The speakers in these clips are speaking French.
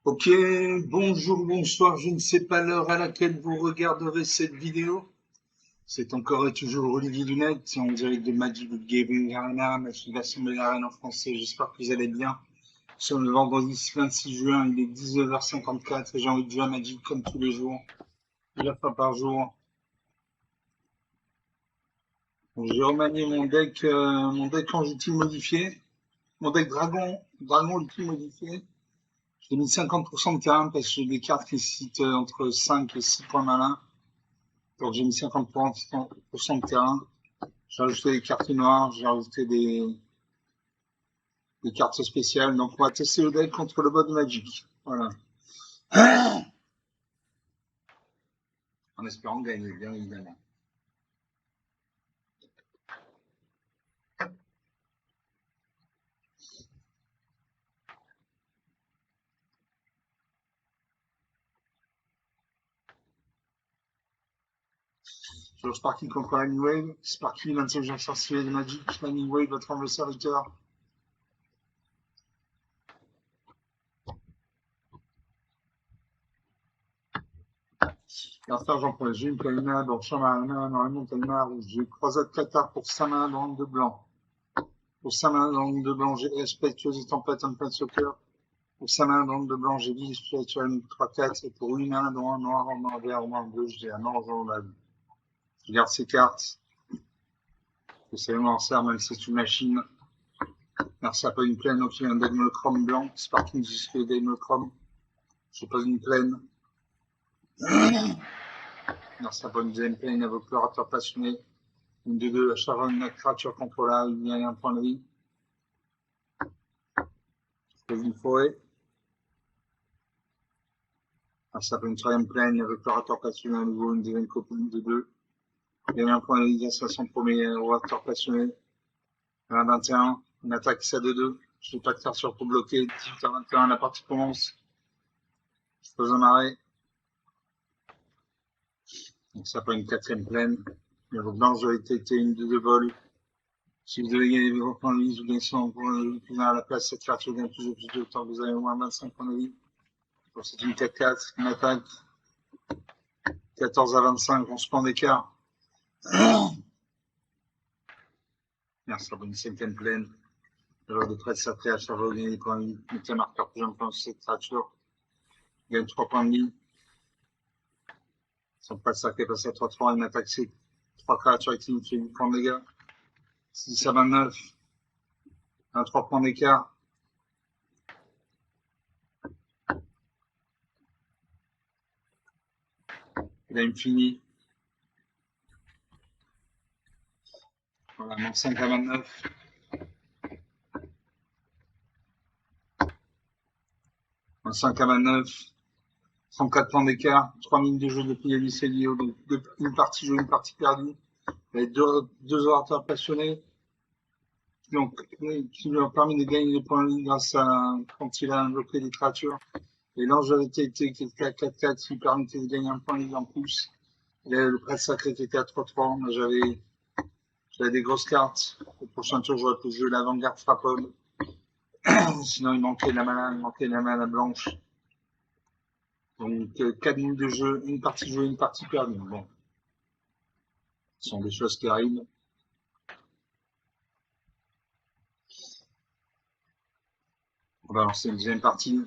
Ok, bonjour, bonsoir, je ne sais pas l'heure à laquelle vous regarderez cette vidéo. C'est encore et toujours Olivier Lunette, en direct de Magic the Gathering Arena, Magic l'Assemblée d'Arène en français. J'espère que vous allez bien. Nous sommes le vendredi 26 juin, il est 19h54 et j'ai envie de jouer à Magic comme tous les jours, plusieurs fois par jour. Donc, j'ai remanié mon deck en outil modifié, mon deck Dragon outil modifié. J'ai mis 50% de terrain parce que j'ai des cartes qui citent entre 5 et 6 points malins. Donc j'ai mis 50% de terrain. J'ai rajouté des cartes noires, j'ai rajouté des cartes spéciales. Donc on va tester le deck contre le bot de Magic. Voilà. En espérant gagner, bien évidemment. Sur Sparky contre Lightning Wave. Sparky, l'intelligence artificielle de Magic. Lightning Wave, votre envoi serviteur. L'instant, j'en prends. J'ai une Kalina, donc Shamarana, normalement Kalina, j'ai croisade Qatar pour sa main dans le de blanc. Pour sa main dans le de blanc, j'ai respectueuse tempête en plein soccer. Pour sa main dans le de blanc, j'ai dit spirituel 3-4. Et pour une main dans un noir, en noir vert, en noir bleu, j'ai un orange en lave. Je garde ces cartes. Je sais vraiment en sert, même si c'est une machine. Merci à pas une plaine, donc il y a un Dagmochrome blanc. Sparking jusqu'au Dagmochrome. Je pose une plaine. Merci à pas une deuxième plaine, invocateur passionné. Une de deux, la charonne, la créature contrôlable, il y a un point de vie. Je pose une forêt. Merci à pas une troisième plaine, invocateur passionné, à nouveau une deuxième copine de deux. Il y a un point de vie, assassin premier, orateur passionné. 21, une attaque ça de 2. Je n'ai pas de carte pour bloquer. 18 à 21, la partie commence. Je pose un arrêt. Donc ça prend une quatrième plaine. Il vos blanches doivent été une de deux vols. Si vous devez gagner vos points de vie, vous gagnez 100 points de vie à la place. Cette carte, vous gagnez toujours plus de temps. Vous avez au moins 25 points de vie. Donc c'est une 4-4, une attaque. 14 à 25, on se prend d'écart. Merci, ça une cinquième plaine. Le joueur de près de sa créature, ça va vous gagner des points de vie. Mettez un marqueur plus important sur cette créature. Vous gagnez 3 points de vie. Son pas de sacré passe à 3-3, une attaque, c'est 3 créatures actives, il fait 8 points de dégâts. 6 à 29, un 3 points d'écart. Il a une finie. Voilà, 5 à 29. 5 à 29. 34 points d'écart. 3 minutes de jeu depuis Alice Elio. Donc, une partie jouée, une partie perdue. Il y a deux orateurs passionnés. Donc, qui lui ont permis de gagner des points de vie grâce à quand il a invoqué des créatures. Et l'ange de l'été qui était à 4-4 qui permettait de gagner un point de vie en plus. Il y a le prêtre sacré qui était à 3-3. Moi, j'avais des grosses cartes. Au prochain tour, j'aurais pu jouer l'avant-garde frappable. Sinon, il manquait la mana blanche. Donc, 4 minutes de jeu, une partie jouée, une partie perdue. Bon, ce sont des choses qui arrivent. On va lancer une deuxième partie.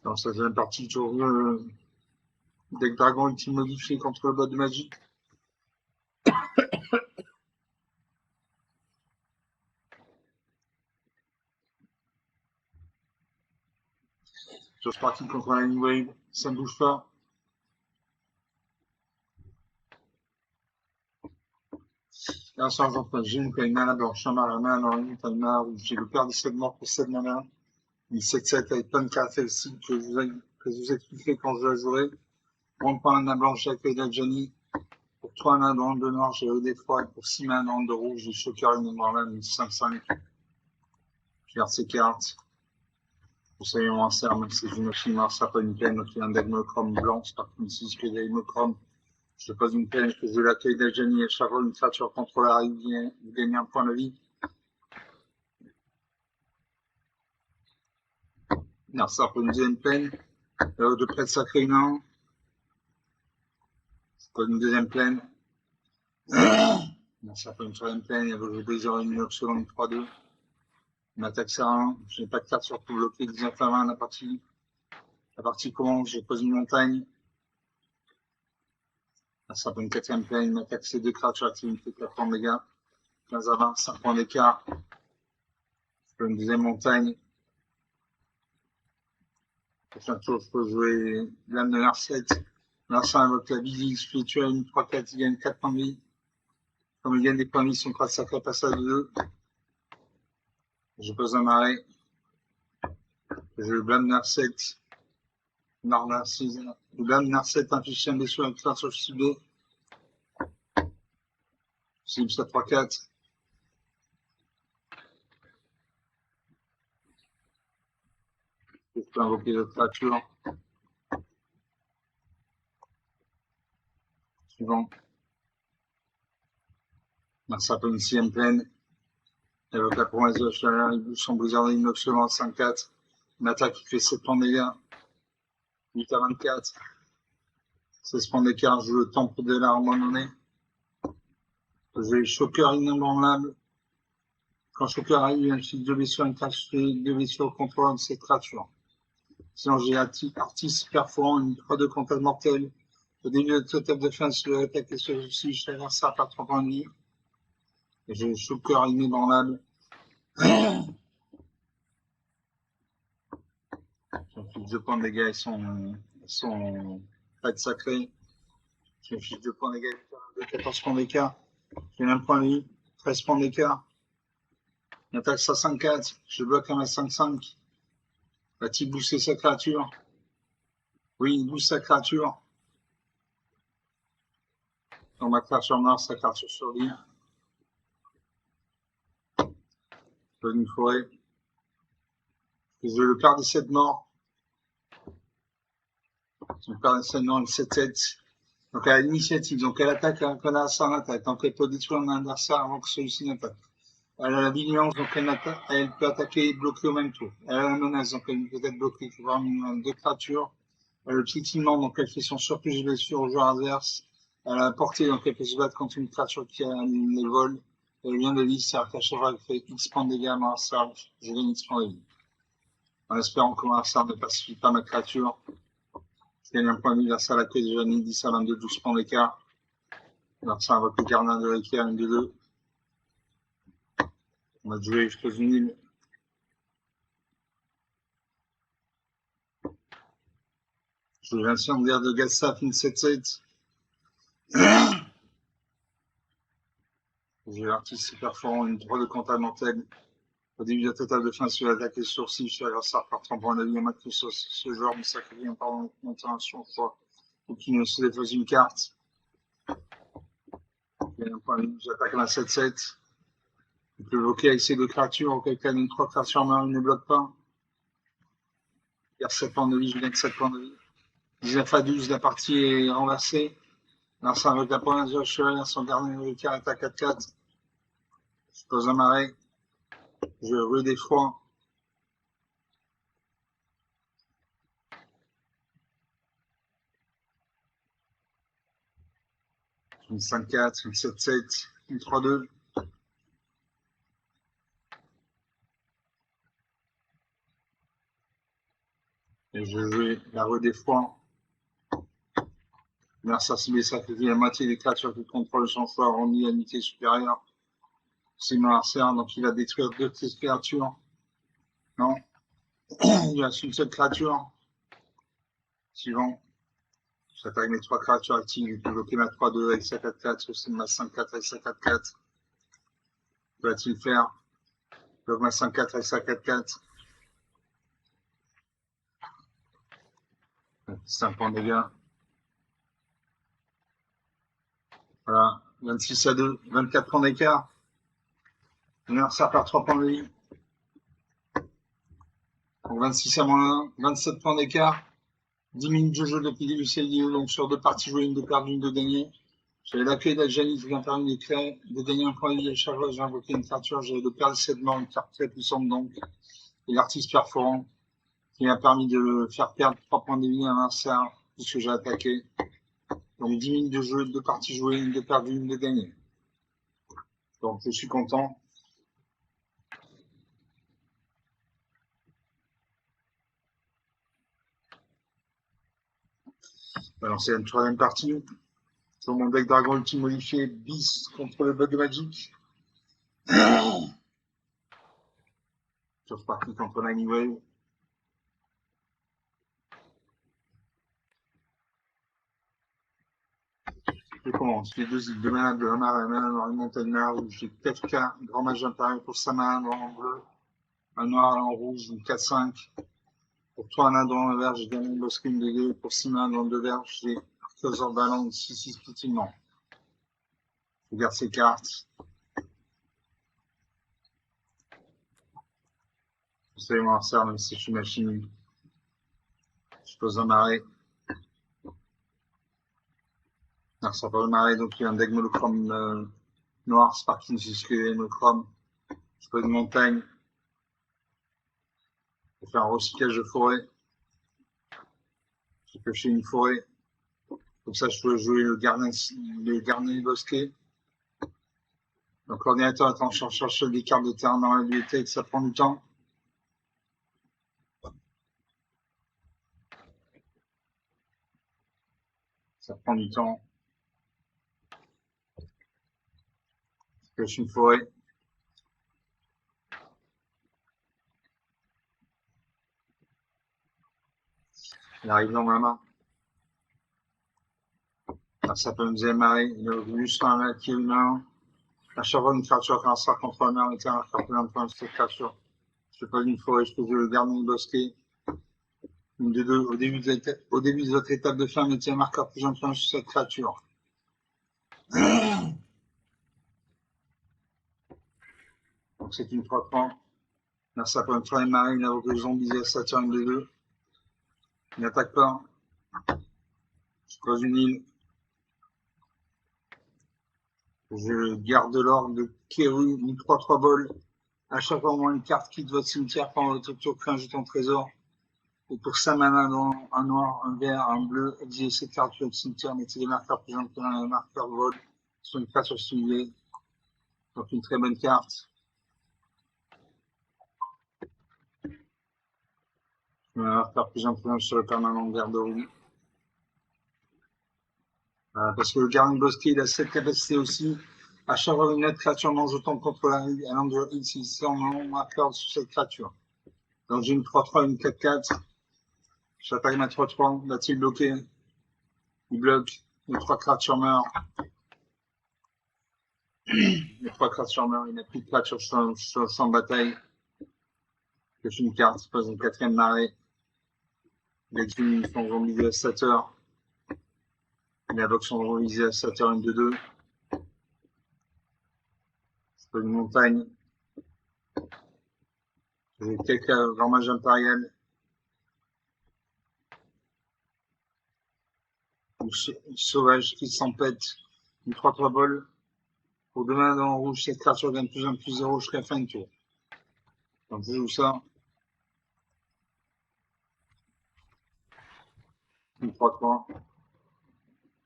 Dans cette deuxième partie, toujours deck dragon ultime modifié contre le bot de Magic. Sur ce parti contre la New Wave, ça ne bouge pas. Là, ça représente j'ai une mana blanche, un mana, dans une mana où j'ai le père des 7 morts pour 7 mana. Une 7-7 avec plein de cartes aussi que je vous expliquerai quand je la jouerai. Pour pas un mana blanche avec la Johnny. Pour 3 mains dans le de noir, j'ai des fois. Pour 6 mains dans le de rouge, j'ai Shocker et Memorland, une 5-5. Je garde ces cartes. Vous savez, on sert, même si je me suis marre, ça pas une plaine, donc il y a un Dagmochrome blanc, c'est par contre, si je fais Dagmochrome, Je pose une peine, je fais l'accueil d'Algénie et chaque fois une créature contrôleur arrive, vous gagnez un point de vie. Narcissa pour une deuxième peine. De près de sacré humain. Je pose une deuxième peine. Narcissa pour une troisième peine. Et vous brisez une autre selon une 3-2. Une attaque C1. Je n'ai pas de carte sur tout bloqué. 19 à 20 la partie. La partie commence. Je pose une montagne. Ça pour une quatrième peine. Une attaque C2 créature activité 4 points de dégâts. 15 à 20, 5 points d'écart. Je pose une deuxième montagne. Prochain tour, je peux jouer l'âme de Narset. Narset invoque la visite spirituelle, une 3-4, il gagne 4 points de vie. Comme il gagne des points de vie, son crash sacré passe à 2. Je pose un arrêt. Je blâme Narset. Je blâme Narset, inflige un blessure avec classe sur ciblé. Cible ça 3-4. Je peux invoquer d'autres créatures. Suivant. Narset pour une 6ème pleine. Il évoque la promesse de la chaleur, il bouge son blizzard inoxydant à 5-4. Une attaque qui fait 7 points de dégâts. 8 à 24. 16 points d'écart, je joue le temple de l'harmonie. Je joue Choqueur inébranlable. Quand Choqueur arrive, il inflige 2 blessures, une créature, 2 blessures au contrôle de cette créature. Sinon, j'ai artiste perforant, une 3-2 contact mortel. Au début de toute étape de fin, je vais attaquer celui-ci, je traverse ça par 3 points de vie. Et j'ai Choqueur inébranlable. J'inflige 2 points de dégâts, ils sont pas de sacré. J'inflige 2 points de dégâts, 14 points d'écart. J'ai 1 point de vie, 13 points d'écart. Une attaque à 5-4, je bloque un à 5-5. Va-t-il booster sa créature? Oui, il booste sa créature. Dans ma créature Mars, sa créature survie. Je donne une forêt. Je le père des 7 morts. Je père des 7 morts, une 7-7. Donc à l'initiative, donc elle attaque un connard sans attaque. Donc elle peut détruire un adversaire avant que celui-ci n'attaque. Elle a la vigilance, donc elle peut attaquer et bloquer au même tour. Elle a la menace, donc elle peut être bloquée. Il faut avoir minimum 2 créatures. Elle a le piétinement, donc elle fait son surplus de blessure au joueur adverse. Elle a la portée, donc elle peut se battre contre une créature qui a les vols. Elle vient de vie, c'est-à-dire qu'à chaque fois elle fait X points de dégâts à ma charge, je gagne X points de vie. En espérant que ma charge ne pacifie pas ma créature. Je gagne un point de vie grâce à l'accueil de Jamie, 10 à 22, 12 points d'écart. Alors ça invoque le gardien de l'équerre, une de 2. On va jouer, je pose une île. Je joue l'incendiaire de Gassaf, une 7-7. J'ai l'artiste super perforant, une 3 de comptable mortel. Au début de la totale de fin sur l'attaque et sourcils, je suis adversaire par 30 points de vie. On m'a ce genre me sacrifie en parlant de intervention, je crois. Ou qui ne se dépose une carte. Il y a un point de vie, j'attaque la 7-7. Il peut bloquer avec ces 2 créatures, auquel cas une 3 créatures main, il ne bloque pas. Il y a 7 points de vie, je gagne 7 points de vie. 19 à 12, la partie est renversée. Narcissa avec la province de Chevalier, son dernier hurricane est à 4-4. Je pose un marais. Je rue des froids. Une 5-4, une 7-7, une 3-2. Et je vais la rue des froids. Narcissa ciblé sacrifie la moitié des créatures qui contrôlent son choix remis à l'unité supérieure. C'est Narcissa, donc il va détruire 2 de ses créatures. Non. Il reste une seule créature. Suivant. J'attaque mes 3 créatures actives. Il peut bloquer ma 3-2 avec sa 4-4, ou c'est ma 5-4 avec sa 4-4. Que va-t-il faire? Bloque ma 5-4 avec sa 4-4. 5 points de dégâts. Voilà. 26 à 2. 24 points d'écart. Narcissa par 3 points de vie. Donc 26 à moins 1. 27 points d'écart. 10 minutes de jeu depuis le début, c'est lié, donc sur 2 parties jouées, une de perdue, une de gagnée. J'avais la clé d'Aljalis qui m'a permis de gagner un point de vie à chaque fois que j'ai invoqué une créature. J'avais le perle 7 morts, une carte très puissante donc. Et l'artiste perforant qui m'a permis de faire perdre 3 points de vie à l'adversaire puisque j'ai attaqué. Donc 10 minutes de jeu, 2 parties jouées, une de perdue, une de gagnée. Donc je suis content. Alors c'est une troisième partie. Sur mon deck Dragon Ultime modifié bis contre le bug magic. Sur partie contre Nine Wave. Je commence. Les deux îles de mana, de la mana, dans une montagne noire où j'ai 4K, grand mage impérial pour sa mana en bleu, un noir en rouge, une 4-5. Pour 3 mana dans le vert, j'ai gagné une bosquet de 2. Pour 6 mana dans le 2 vert, j'ai Arthur Balance 6-6 petitement. Je garde ces cartes. Vous savez, moi, ça, même si je suis machine, je pose un marais. Alors, ça pas le marais, donc il y a un deck monochrome noir, Sparking, jusqu'à monochrome. Je pose une montagne. Je fais un recyclage de forêt. J'ai pêché une forêt. Comme ça, je peux jouer le gardien bosquet. Donc, l'ordinateur est en train de chercher des cartes de terrain dans la bibliothèque, ça prend du temps. Ça prend du temps. Je pêche une forêt. Il arrive dans ma main. Alors, ça peut me démarrer. Il est venu sur un lac qui est humain. À chaque fois, une créature qui sort contre un arme et un marqueur plein de points de cette créature. Je pose une forêt, je peux jouer le gardien de bosquet. Une de deux. Au début de votre étape de fin, mettez un marqueur plus un point sur cette créature. Donc, c'est une 3-3. Là, ça peut me faire démarrer. Il invoque le zombie, ça tire une de deux. Il n'attaque pas. Je pose une île. Je garde l'ordre de Keru, une 3-3 bol. À chaque fois, moins une carte quitte votre cimetière pendant votre tour, crée un jeton trésor. Et pour 5 mana, dans un noir, un vert, un bleu, exilez cette carte sur le cimetière, mettez des marqueurs plus un marqueur vol sur une créature stimulée. Donc une très bonne carte. Un marqueur plus un sur le permanent vert de rouge. Parce que le gardien bosquet, il a cette capacité aussi. À chaque fois une autre créature mange autant contre la rue, un nombre de X, il sort un marqueur sur cette créature. Donc j'ai une 3-3, une 4-4. J'attaque ma 3-3, va-t-il bloquer? Il bloque. Les 3 créatures meurent. Les 3 créatures meurent. Il n'a plus de créatures sans bataille. Je fais une carte, je pose une 4ème marée. Il active son zombie dévastateur. Il invoque son zombie dévastateur une de 2. Je pose une montagne. J'ai quelques grand mage impérial. Une sauvage qui s'empête. Une 3-3 bol. Pour demain dans le rouge, cette créature gagne plus 1 plus 0 jusqu'à la fin du tour. Donc je joue ça. Une 3-3.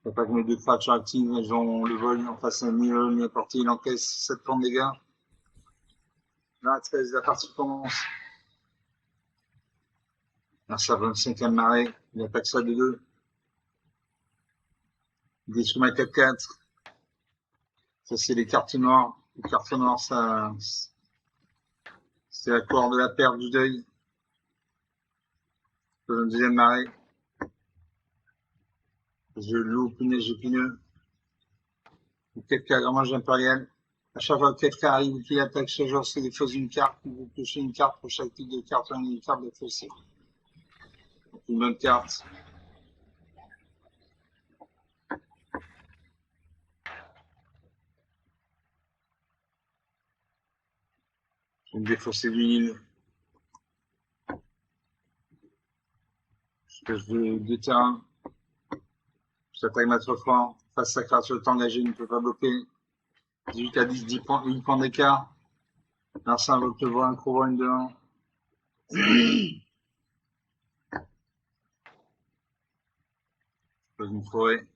J'attaque mes 2 créatures actives, elles ont le vol en face à mi à portée, il encaisse 7 points de dégâts. Là, 13, la partie commence. Là, ça va 5ème marée, il attaque ça de 2. Il détruit ma 4-4. Ça, c'est les cartes noires. Les cartes noires, ça, c'est la couleur de la perte du deuil. Dans une deuxième marée. Je loue punaise épineux. 4K grand mage impérial. À chaque fois que 4K arrive qui attaque ce genre, c'est des fausses d'une carte. Vous pionchez une carte pour chaque type de carte, une carte de faussée. Une bonne carte. Je vais me défausser d'une île. de terrain. J'attaque ma 3 fois. Face à créature engagée, ne peut pas bloquer. 18 à 10, 10 points, 8 points d'écart. Merci à votre voix, un gros une de 1. Pose une forêt.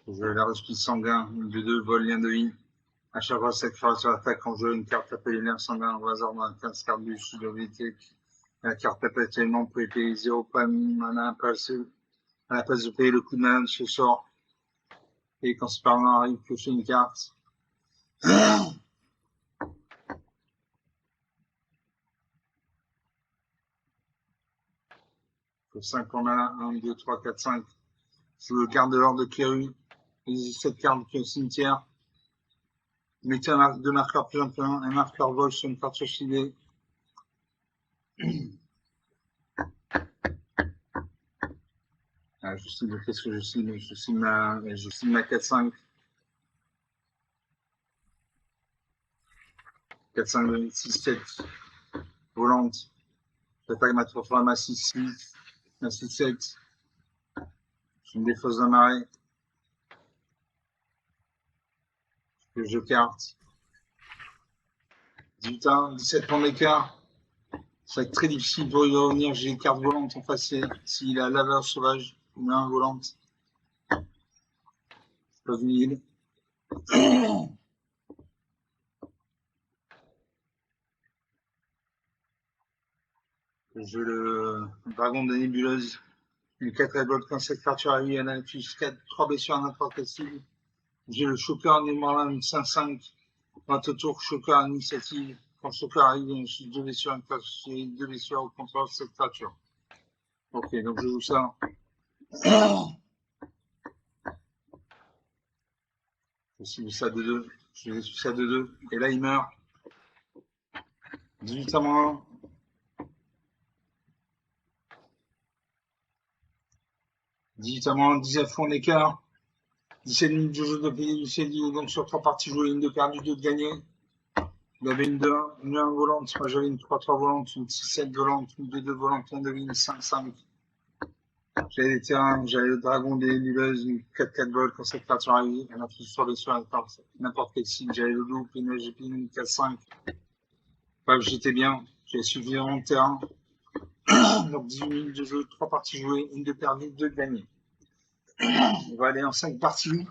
Je vais la respire sanguin. Une de 2, vol, lien de vie. À chaque fois, cette créature attaque quand je joue une carte appelée l'air sanguin au hasard dans la 15 cartes du sud de l'objectif. La carte appelle tellement pour payer 0 points mana à la place de payer le coup de main de ce sort. Et quand ce parlant arrive, piocher une carte. Pour 5 en mana, 1, 2, 3, 4, 5. Je le garde de l'ordre de Kéru. Les 7 cartes qui est au cimetière. Mettez deux marqueurs plus un marqueur vol sur une carte ciblée. Je cible, qu'est-ce que je cible? Je cible ma 4-5. 4-5, 6-7. Volante. J'attaque ma 3 fois, ma 6-6. Ma 6-7. Je me défausse d'un marais. Que je carte. 18 1, 17 points d'écart. Ça va être très difficile pour y revenir. J'ai une carte volante en face. S'il a laveur sauvage, il a un volante. Pas une île. J'ai le dragon de la nébuleuse. Une 4 révolte quand cette créature arrive, elle a plus 4, 3 blessures à n'importe quel style. J'ai le choker Némarlin, une 5-5. 20 tours, choker à initiative. Quand le choker arrive, j'ai 2 blessures, j'ai 2 blessures au contrôle de cette créature. Ok, donc je joue ça. Je suis ça de 2. Je suis ça de 2. Et là, il meurt. 18 à moins 1. 18 à moins 1, 10 à fond l'écart. 17 minutes de jeu de payer du CDI, donc sur 3 parties jouées, une de perdue, 2 de gagné. Il y avait une 2-1, une 1 volante, moi j'avais une 3-3 volante, une 6-7 volante, une 2-2 volante, une 2 une 5-5. J'avais des terrains, j'avais le dragon des nébuleuses, une 4-4 vol quand cette créature arrivée, elle a pris sur les soins, n'importe quel signe, j'avais le loup, une j'ai pris une 4-5. Bref, j'étais bien, j'avais suffisamment de terrain. Donc 18 minutes de jeu, 3 parties jouées, une de perdue, 2 de gagnées. On va aller en 5 parties.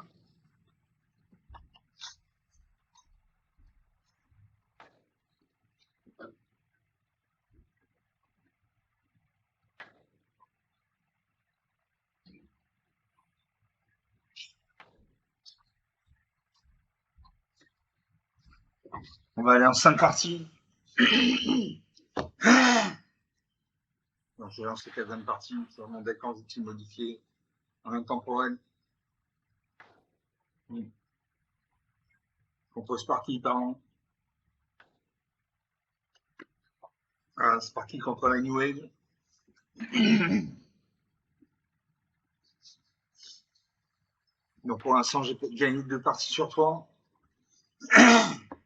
On va aller en 5 parties. Donc, je lance la 4e partie sur mon deck en outil modifié en intemporel. Contre Sparky, pardon. Sparky contre la New Wave. Donc pour l'instant, j'ai gagné 2 parties sur 3.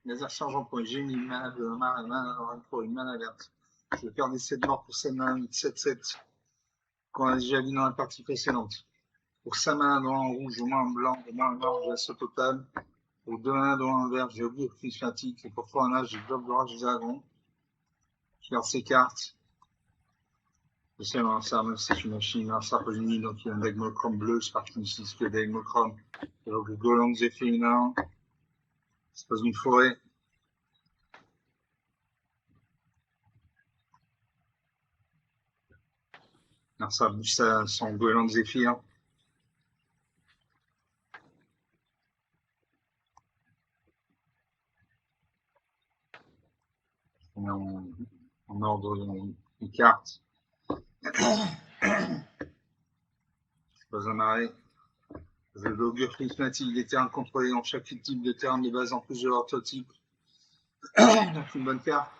Laser Sergent pour j'ai mis une mana de pour une mana verte. Je vais faire des 7 morts pour 7 mana 7-7 qu'on a déjà vu dans la partie précédente. Pour 5 mana dans un rouge, au moins un blanc, au moins un noir, je laisse au total. Pour 2 mana dans un vert, j'ai oublié le prismatique. Et pour 3 mana, j'ai bloc de rage du dragon. Je garde ces cartes. Je sais, ça, c'est une machine, ça peut unir, donc il y a un Degmochrome bleu, Sparky ici, c'est que Degmochrome. Donc le Golang féminin. C'est pas une forêt. Alors ça booste son Goéland Zephyr. On est en ordre de cartes. Pas un marais. L'augure prismatique des terrains contrôlés dans chaque type de terrain de base en plus de leur type. Donc une bonne carte.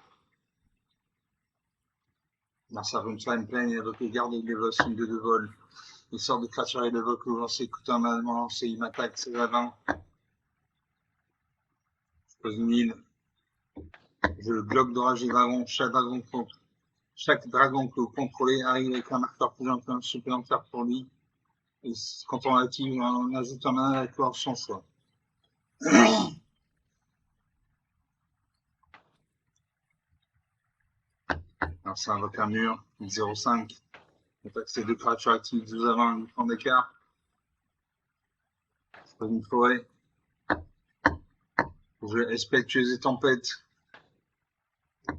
Dans sa Runetime Plane, il évoque les gardes et il évoque une de vol. Il sort de créature et il évoque le lancer, écoute un allemand lancé, il m'attaque, c'est la 20. Je pose une île. Je le bloc d'orage des dragons, chat dragon contre. chaque dragon que vous contrôlez arrive avec un marqueur plus influence supplémentaire pour lui. Et quand on l'active, on ajoute un mana avec son choix. Alors ça invoque un mur, 0,5. Attaque ces deux créatures actives 12 à 20, 8 points d'écart. C'est pas une forêt. Je Spectreuse et Tempête.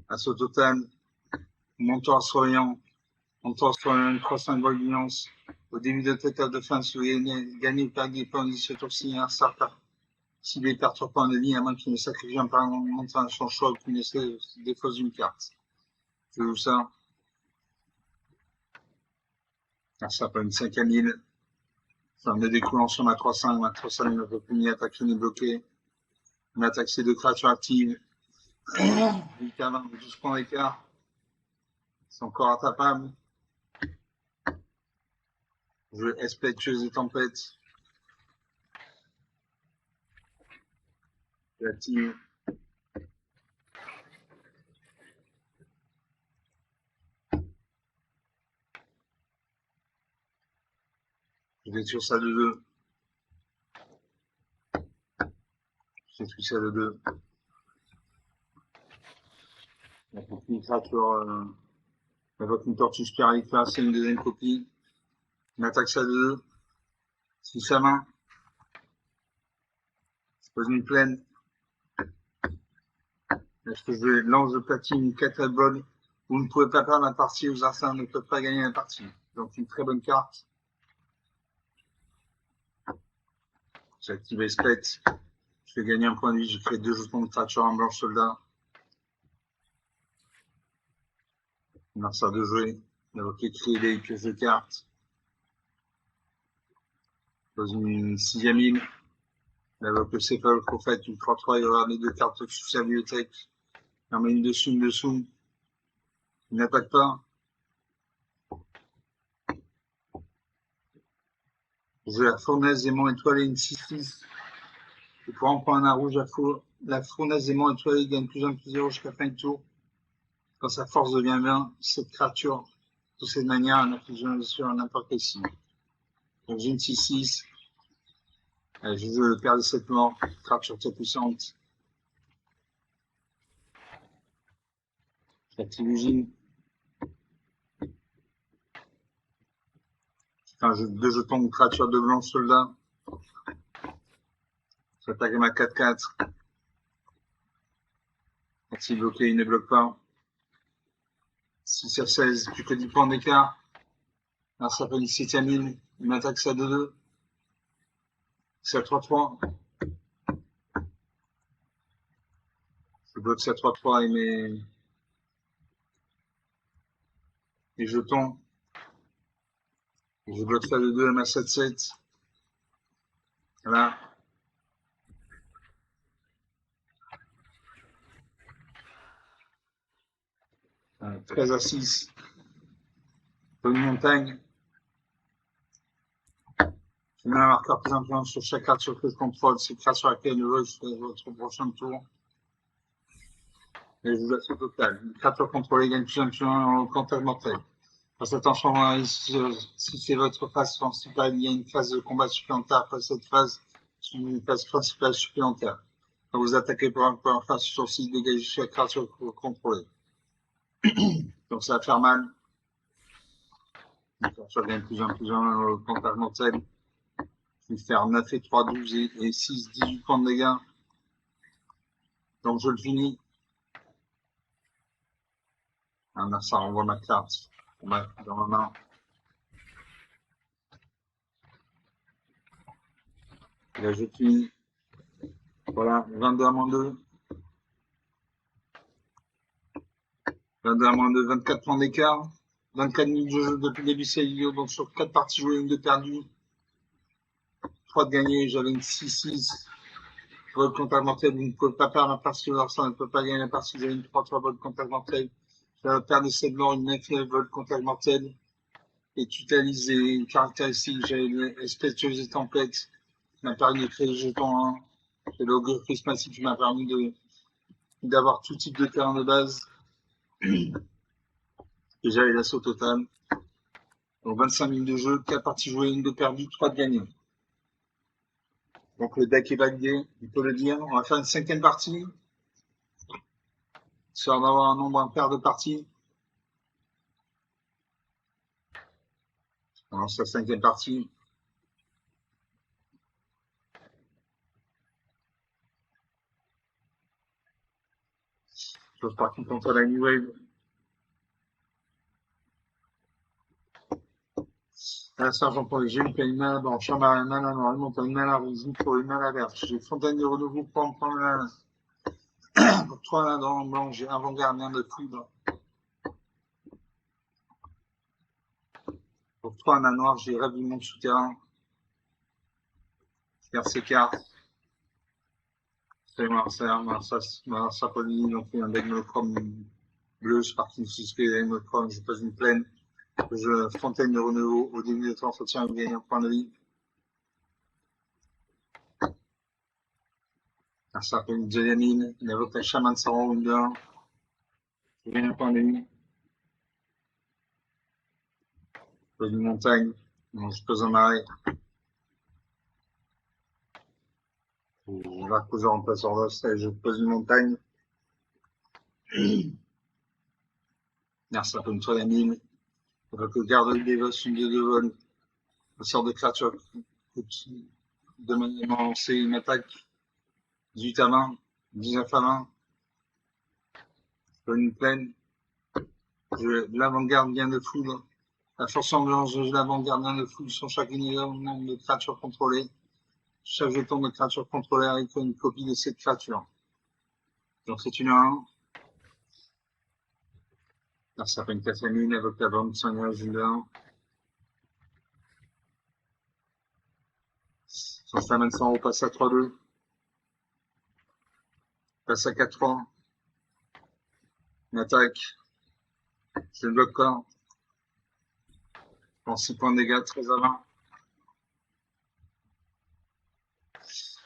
Assaut total. Mentor souriant. Mentor souriant, une croix symbole d'uniance. Au début de cette étape de fin, si vous gagnez ou perdez des points de ce tour-ci, un starter. Si les perd 3 points de vie, à moins qu'il ne sacrifie un parent à son choix ou qu'il ne défausse une carte. Je joue ça. Alors ça peut une 5 à 1000. Ça me découlant sur ma 3-5. Ma 3-5 ne peut plus ni attaquer ni bloquer. On attaque ces deux créatures actives. 8 à 20, 12 points d'écart. C'est encore attaquable. Je Spectreuse et Tempête. J'active. Je détruis ça de 2. Je détruis ça de 2. La une créature avec une tortue spiralica, c'est une deuxième copie. On attaque ça de 2. Si sa main. Je pose une plaine. Est-ce que je lance de platine 4 albums. Vous ne pouvez pas perdre la partie, vos arsenaux ne peuvent pas gagner la partie. Donc une très bonne carte. J'ai activé Spectre. Je fais gagner un point de vie, j'ai créé 2 jetons de créature en blanche soldat. On a ça de jouer. Évoquer, créer des pièces de cartes. Pose une 6e île. On évoque le céphale prophète, une 3-3, il va y avoir les 2 cartes sous sa bibliothèque. On met une dessus, une dessous. Il n'attaque pas. Je joue la fournaise aimant étoilée, une 6-6. Et pour en prendre un rouge, la fournaise aimant étoilée gagne plus 1, plus 0 jusqu'à la fin du tour. Quand sa force devient 20, cette créature, de cette manière, elle inflige sur n'importe quel signe. Donc j'ai une 6-6. Je joue le père de cette mort, créature très puissante. J'active l'usine. Enfin, 2 jetons de créature de blanc soldat. J'attaque ma 4-4. Quand il bloque, il ne bloque pas. 6 à 16, plus que 10 points d'écart. Alors ça fait 17 à 1000. Il m'attaque ça 2-2. C'est à 3-3. Je bloque ça 3-3 et mes jetons. Je bloque ça de 2 à ma 7-7. Voilà. Euh, 13 à 6. Une montagne. Je mets un marqueur plus influent sur chaque carte sur que je contrôle. C'est grâce sur laquelle je veux jusqu'à votre prochain tour. Et je vous laisse au total. Une créature contrôlée gagne plus influent en contact mortel. Faites attention, si c'est votre phase principale, il y a une phase de combat supplémentaire. Après cette phase, c'est une phase principale supplémentaire. Quand vous attaquez pour un point face sur 6, dégagez chaque créature que vous contrôlez. Donc ça va faire mal. La créature gagne plus 1, plus 1 au contact mortel. Je vais faire 9 et 3, 12 et 6, 18 points de dégâts. Donc je le finis. Ah, là, ça renvoie ma carte dans ma main. Et là, je finis. Voilà, 22 à moins 2. 22 à moins 2, 24 points d'écart. 24 minutes de jeu depuis le début de cette vidéo. Donc sur 4 parties jouées, 1 de perdue. 3 de gagné. J'avais une 6-6. Votre contact mortel, vous ne pouvez pas perdre la partie de l'arsenal, ne peut pas gagner la partie. Vous avez une 3-3 votre contact mortel. Je vais perdre 7 morts, une 9 votre contact mortel. Et tu utilises les caractéristiques. J'ai une espèce de tempête qui m'a permis de créer le jeton 1. C'est l'ogre prismatique qui m'a permis d'avoir tout type de terrain de base. Déjà les assauts total. Donc 25 000 de jeu, 4 parties jouées, 1 de perdu, 3 de gagné. Donc le deck est validé, il peut le dire. On va faire une 5e partie. Histoire d'avoir un nombre impair de parties. On lance la 5e partie. Je pars contre la New Wave. La sergent pour les jeunes, une mana blanche, chambre à mana normalement pour une mana rouge, pour une mana verte. J'ai fontaine de renouveau pour prendre la. Pour 3 mana dans le blanc, j'ai avant-gardien de foudre. Pour 3 mana noirs, j'ai rêve du monde souterrain. Je garde ces cartes. C'est Marsa Poli, donc un deck monochrome bleu, je pars une suspect avec monochrome, je pose une plaine. Je fontaine de renouveau au début de ton entretien, vous gagnez un point de vie. Ça s'appelle une Diamine, il invoque la chaman de Saron Wonder. Je gagne un point de vie. Je pose une montagne, donc je pose un marais. Je vais poser en place en l'os et je pose une montagne. Ça peut me faire la mine. Je vais que garde des vosses, une de 2 vols. Une sorte de créature qui, de manière lancée, une attaque. 18 à 20, 19 à 20. Je pose une plaine. L'avant-garde vient de foudre. La force blanche de l'avant-garde vient de foudre sur chaque univers au nombre de créatures contrôlées. Chaque jeton de créature contrôlée avec une copie de cette créature. Donc c'est une 1. Ça s'appelle une 4e mine avec la bande sanguine Julien. Son Shaman sans haut passe à 3-2. Passe à 4-3. Une attaque. Je ne bloque pas. Je prends 6 points de dégâts, 13 à 20.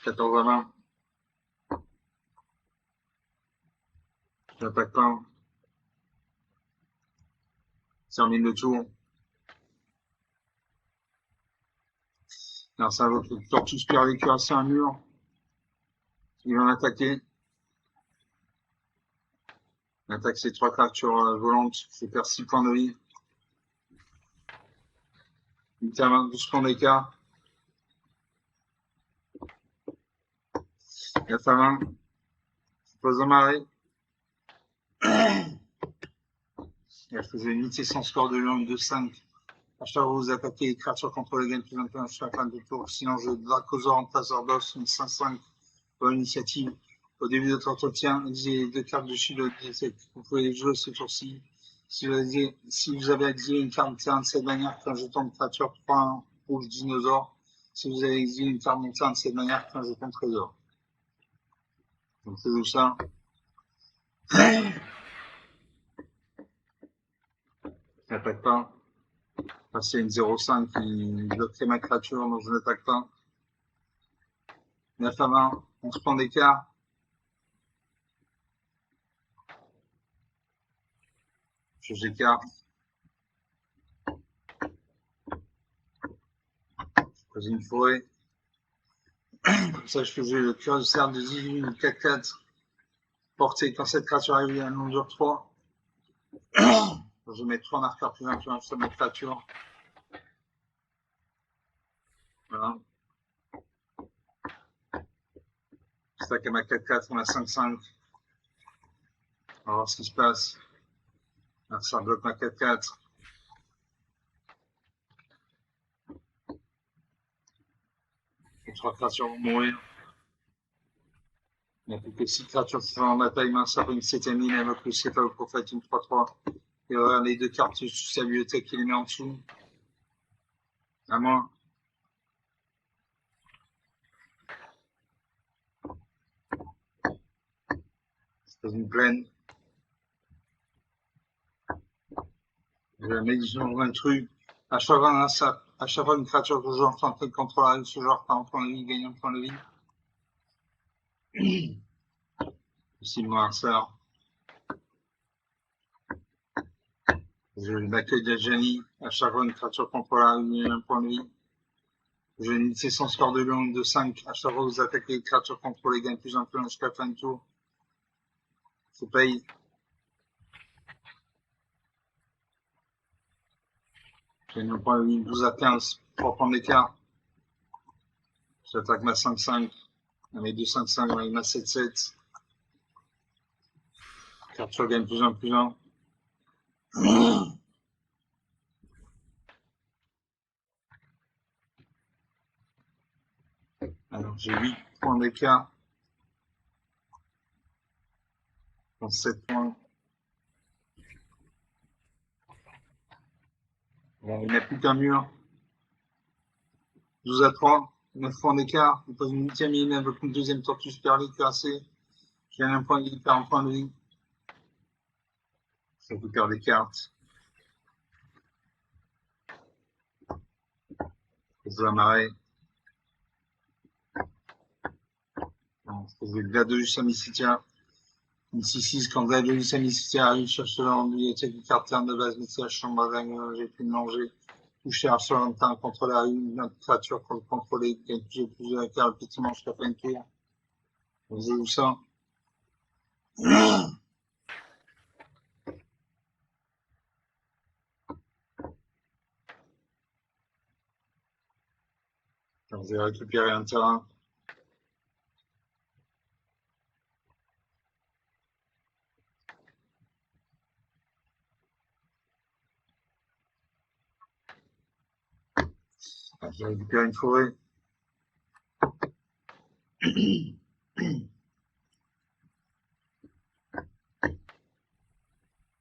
14 à 20. Je n'attaque pas. Termine le tour. Alors ça va Tortus Pierre cuirassé un mur. Il va m'attaquer. L'attaque ces 3 créatures volantes. Je perds 6 points de vie. 8 à 20, 12 points d'écart. 9 à 20. Je pose un marais. Je faisais une unité sans score de langue de 5. À chaque fois que vous attaquez les créatures contrôlées gagnent plus d'un chaque fin du tour. Sinon, je Dracosaur en Taser Boss, une 5-5 pour l'initiative. Au début de votre entretien, exilez les 2 cartes de Shield. Vous pouvez les jouer ce tour-ci. Si vous avez exilé une carte de terrain de cette manière, qu'un jeton de créature 3 rouge dinosaure. Si vous avez exilé une carte de terrain de cette manière, qu'un jeton de trésor. Donc, c'est tout ça. J'attaque pas. Passer une 0,5 qui bloquerait ma créature, donc je n'attaque pas. 9 à 20, on se prend d'écart. J'écarte. Je pose une forêt. Comme ça, je faisais le cœur de cercle de 18, 4-4. Porté quand cette créature arrive à un nombre 3. Je mets 3 marqueurs plus 1 sur ma créature. Voilà. Stack à ma 4-4, on a 5-5. On va voir ce qui se passe. Alors, ça bloque ma 4-4. Les 3 créatures vont mourir. Il n'y a plus que 6 créatures qui sont en bataille. Ça fait une 7ème ligne avec le céphaloprophète, une 3-3. Et voilà les 2 cartes sur sa bibliothèque, il les met en dessous. À moi. Je pose une plaine. Je mets dans un truc. À chaque fois, une créature que je joue en train de contrôler ce genre par un point de vie, gagne un point de vie. Aussi le noirceur. Je l'accueil d'Ajani. À chaque fois, une créature contre la rue, un point de vie. J'ai une unité sans score de lion de 5. À chaque fois, vous attaquez les créatures contrôlées, gagne plus un peu jusqu'à la fin du tour. C'est paye. J'ai un point de vie 12 à 15 pour prendre l'écart. J'attaque ma 5-5. Avec 2-5-5, avec ma 7-7. Créature gagne plus un plus un. Alors, j'ai 8 points d'écart. Dans 7 points. Bon, il n'y a plus qu'un mur. 12 à 3. 9 points d'écart. Il pose une 8e ligne avec une 2e tortue super vite classée. Qui a un point de vie, perd un point de vie. Ça vous perd des cartes. Je la marée. Je vais Gladiolus Amicitia. Une 6-6, quand Gladiolus Amicitia arrive, cherche dans la bibliothèque du carter de base, message, chambre à gagne, j'ai pu le manger. Toucher Argentin contre la rue, une créature pour le contrôler, gagne plusieurs écarts, effectivement, jusqu'à fin de tour. On joue ça. Alors, je vais récupérer un terrain. Alors, je vais récupérer une forêt.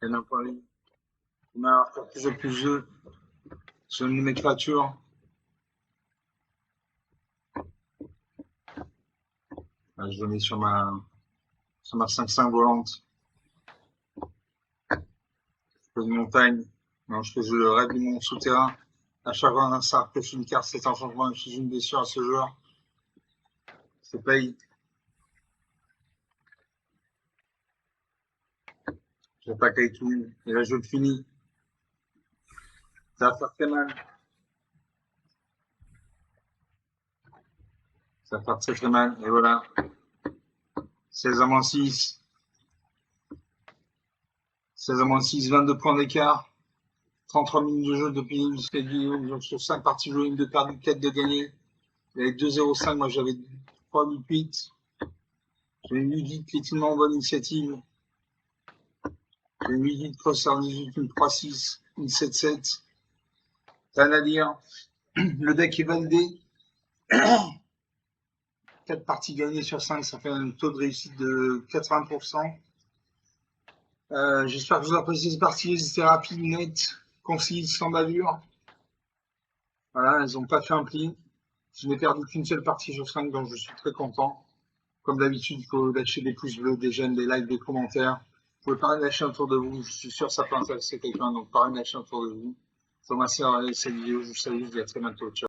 Et non, pas lui. On a plus de plus 2 sur une de mes créatures. Là, je le mets sur ma 5-5 volante. Je fais une montagne. Non, je fais le raid du monde souterrain. À chaque fois, un sort pioche une carte, c'est un changement, je suis une blessure à ce joueur. C'est paye. J'attaque avec tout. Et là, je le finis. Ça va faire très mal. Ça va faire très très mal. Et voilà. 16 à moins 6. 16 à moins 6, 22 points d'écart. 33 minutes de jeu depuis le vidéo. Donc sur 5 parties jouées, une de perdu, 4 de gagné. Et avec 2-0-5, moi j'avais 3-8-8. J'ai une Ludite qui est en bonne initiative. J'ai une Ludite Crosseur 18, une 3-6, une 7-7. Rien à dire. Le deck est validé. 4 parties gagnées sur 5, ça fait un taux de réussite de 80%. J'espère que vous appréciez cette partie. C'était rapide, net, concise, sans bavure. Voilà, elles n'ont pas fait un pli. Je n'ai perdu qu'une seule partie sur 5, donc je suis très content. Comme d'habitude, il faut lâcher des pouces bleus, des j'aime, des likes, des commentaires. Vous pouvez pas lâcher autour de vous. Je suis sûr que ça peut intéresser quelqu'un, donc pareil, lâcher autour de vous. Je vous remercie d'avoir regardé cette vidéo. Je vous salue, je vous dis à très bientôt. Ciao.